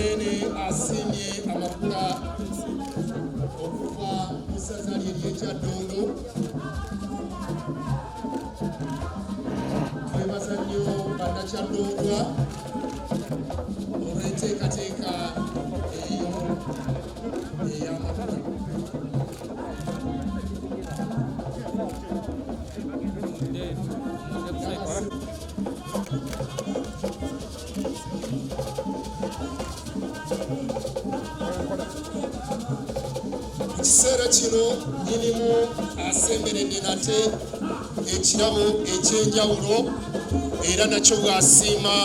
Ene asimye amakula okuva mu ssaza lye ery'Ekyaddondo. Twebaza nnyo bannakyaddondwa olw'enteekateeka eyo ey'amakula. Mu kiseera kino nyinimu asemberedde nate ekirabo eky'enjawulo era nakyo bw'asiima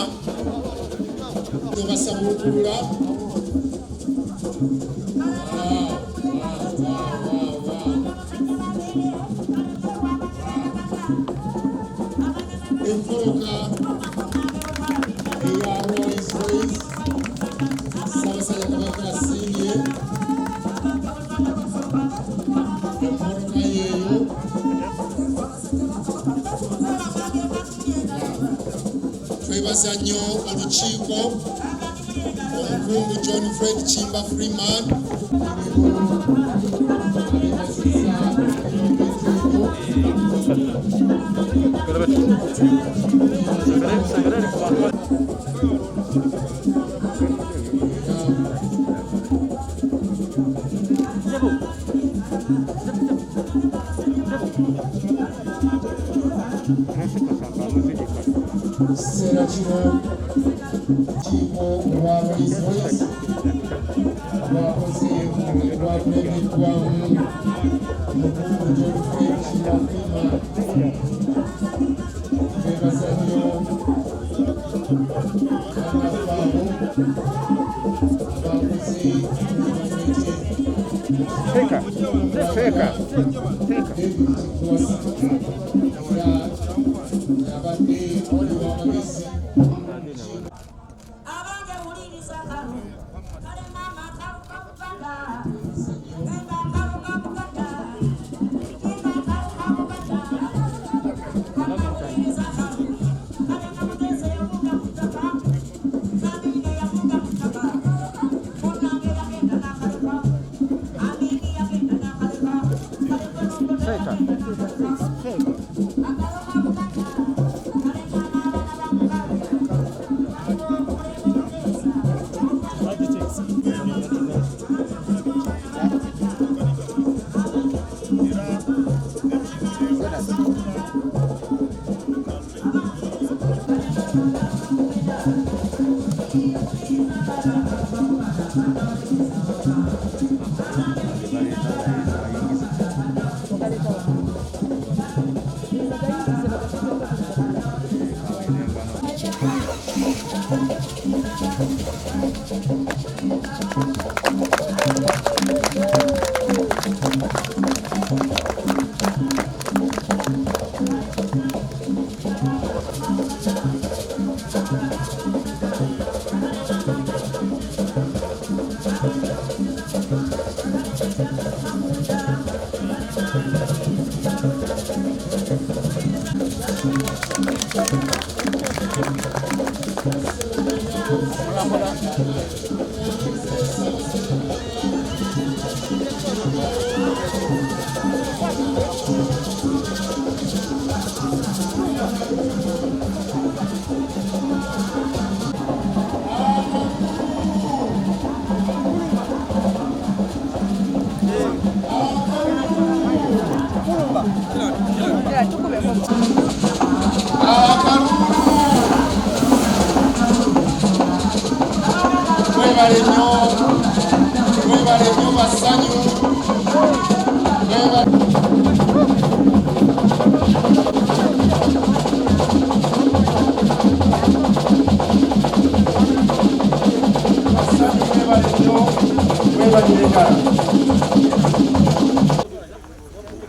tobasabulukulula. Enfoloka eya Rolls Royce Ssaabasajja Kabaka asiimye enfoloka yeeyo. Twebaza nnyo olukiiko omukungu John Fred Kimba Freeman kiseera kino kiiko olwa Rolls Royce lwakoze lwakulembeddwamu omukungu John Fred Kimba Freeman. Twebaza nnyo bannafaabo abakoze abadde oli w'amagezi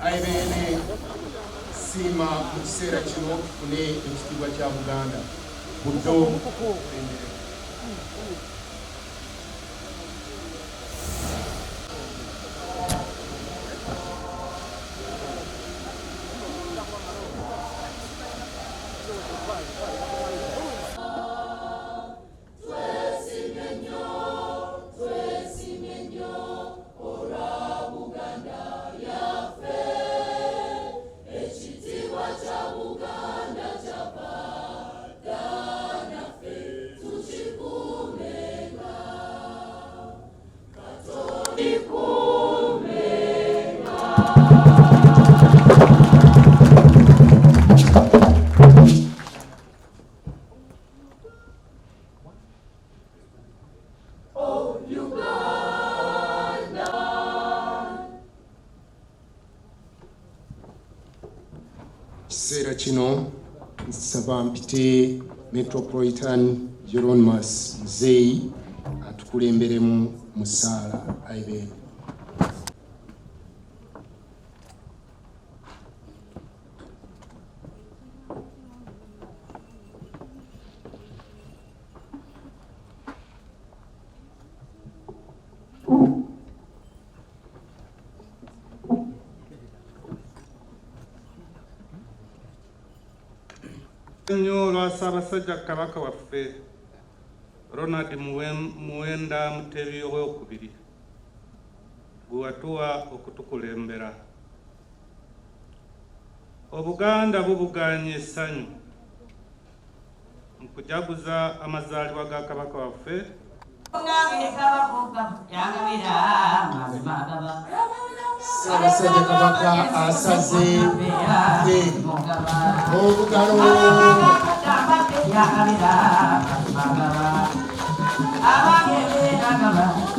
Aibene sima mu kiseera kino tufune ekitiibwa kya Buganda buddo Kiseera kino nsaba mpite Metropolitan Jeronimus Muzeeyi atukulemberemu mu ssaala ayibeere. Nnyo lwa Ssaabasajja Kabaka waffe Ronald Muwenda Mutebi owookubiri gwe watuwa okutukulembera. Obuganda bubugaanye essanyu mu kujaguza amazaalibwa ga Kabaka waffe Ssaabasajja Kabaka asaze obugalo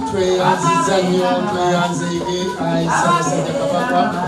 tweyanziza nnyo tweyanzeege ayi Ssaabasajja Kabaka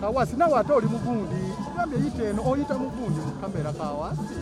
Kawasi nawe ate oli mugundi gambye yita eno oyita mugundi mu kamera Kawasi